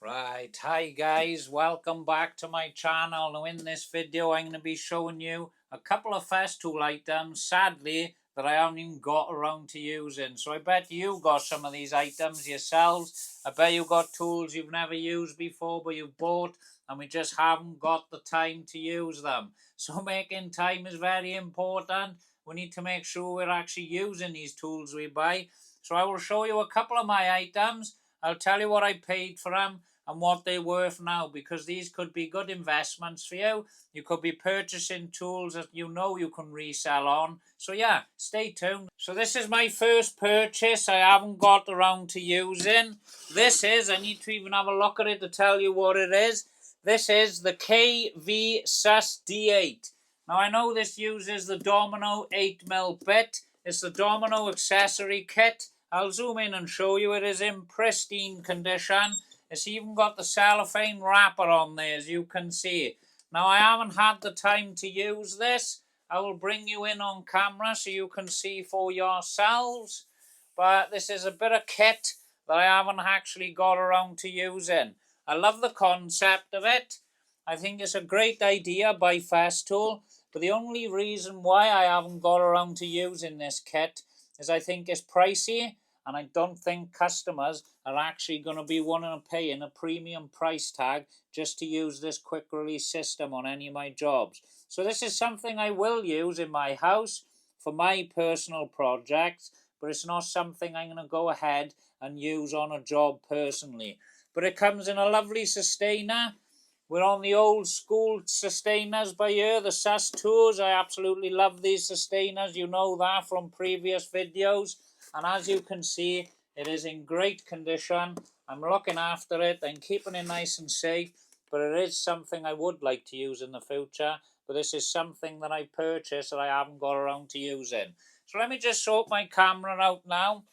Right, hi guys, welcome back to my channel. Now in this video I'm going to be showing you a couple of Festool items, sadly, that I haven't even got around to using. So I bet you got some of these items yourselves. I bet you got tools you've never used before but you've bought and we just haven't got the time to use them. So making time is very important. We need to make sure we're actually using these tools we buy. So I will show you a couple of my items. I'll tell you what I paid for them and what they're worth now, because these could be good investments for you. You could be purchasing tools that you know you can resell on. So yeah, stay tuned. So this is my first purchase I haven't got around to using. This is, I need to even have a look at it to tell you what it is. This is the KV Sus D8. Now I know this uses the Domino 8mm bit. It's the Domino accessory kit. I'll zoom in and show you. It is in pristine condition. It's even got the cellophane wrapper on there, as you can see. Now, I haven't had the time to use this. I will bring you in on camera so you can see for yourselves. But this is a bit of kit that I haven't actually got around to using. I love the concept of it. I think it's a great idea by Festool. But the only reason why I haven't got around to using this kit is I think it's pricey. And I don't think customers are actually going to be wanting to pay in a premium price tag just to use this quick release system on any of my jobs. So this is something I will use in my house for my personal projects, but it's not something I'm going to go ahead and use on a job personally. But it comes in a lovely sustainer. We're on the old school sustainers by here, the Sus Tours. I absolutely love these sustainers. You know that from previous videos. And as you can see, it is in great condition. I'm looking after it and keeping it nice and safe. But it is something I would like to use in the future. But this is something that I purchased that I haven't got around to using. So let me just sort my camera out now.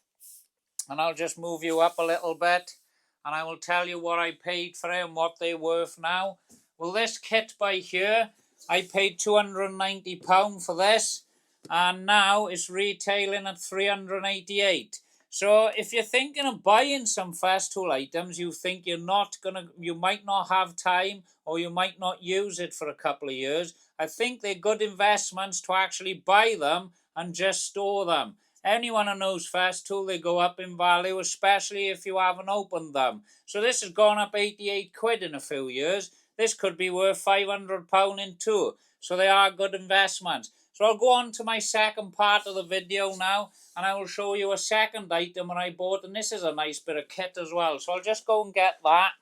And I'll just move you up a little bit. And I will tell you what I paid for it and what they're worth now. Well, this kit by here, I paid £290 for this. And now it's retailing at $388. So if you're thinking of buying some Festool items, you think you might not have time or you might not use it for a couple of years, I think they're good investments to actually buy them and just store them. Anyone who knows Festool, they go up in value, especially if you haven't opened them. So this has gone up 88 quid in a few years. This could be worth £500 in two. So they are good investments. So I'll go on to my second part of the video now, and I will show you a second item that I bought, and this is a nice bit of kit as well. So I'll just go and get that.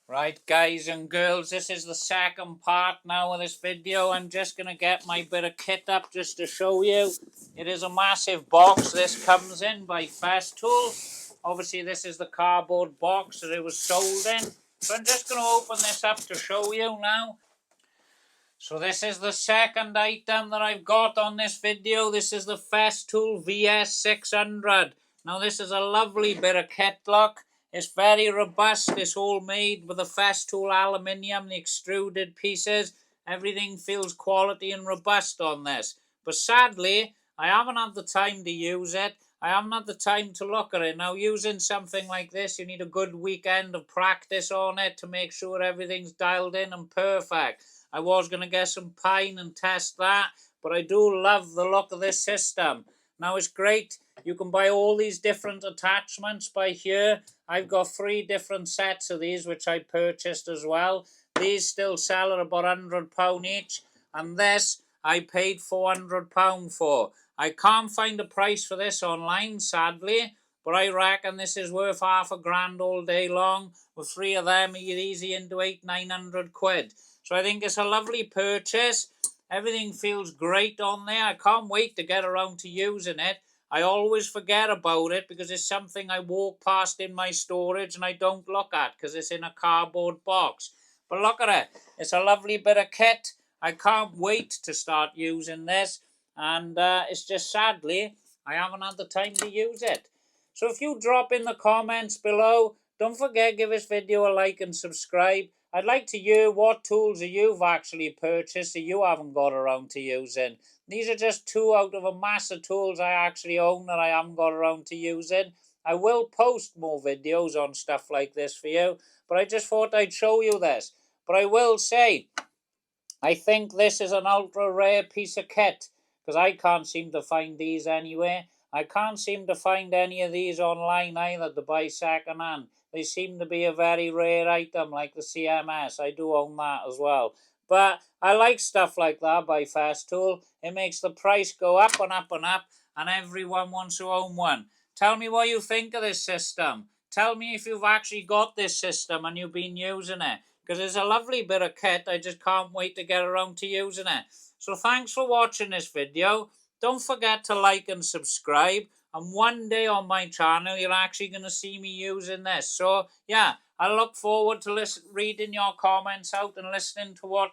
Right, guys and girls, this is the second part now of this video. I'm just going to get my bit of kit up just to show you. It is a massive box this comes in by Festool. Obviously, this is the cardboard box that it was sold in. So I'm just going to open this up to show you now. So this is the second item that I've got on this video. This is the Festool VS600. Now this is a lovely bit of kit, look. It's very robust. It's all made with the Festool aluminium, the extruded pieces. Everything feels quality and robust on this. But sadly, I haven't had the time to use it. I haven't had the time to look at it. Now, using something like this, you need a good weekend of practice on it to make sure everything's dialed in and perfect. I was going to get some pine and test that, but I do love the look of this system. Now, it's great. You can buy all these different attachments by here. I've got 3 different sets of these, which I purchased as well. These still sell at about £100 each, and this I paid £400 for. I can't find a price for this online, sadly, but I reckon this is worth £500 all day long. With 3 of them, you get easy into 800-900 quid. So I think it's a lovely purchase. Everything feels great on there. I can't wait to get around to using it. I always forget about it because it's something I walk past in my storage and I don't look at because it's in a cardboard box. But look at it. It's a lovely bit of kit. I can't wait to start using this. And it's just sadly, I haven't had the time to use it. So if you drop in the comments below, don't forget give this video a like and subscribe. I'd like to hear what tools you've actually purchased that you haven't got around to using. These are just 2 out of a mass of tools I actually own that I haven't got around to using. I will post more videos on stuff like this for you, but I just thought I'd show you this. But I will say, I think this is an ultra rare piece of kit, because I can't seem to find these anywhere. I can't seem to find any of these online either to buy second hand. They seem to be a very rare item, like the CMS. I do own that as well. But I like stuff like that by Festool. It makes the price go up and up and up, and everyone wants to own one. Tell me what you think of this system. Tell me if you've actually got this system and you've been using it, because it's a lovely bit of kit. I just can't wait to get around to using it. So thanks for watching this video. Don't forget to like and subscribe. And one day on my channel, you're actually going to see me using this. So, yeah, I look forward to reading your comments out and listening to what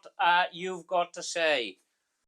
you've got to say.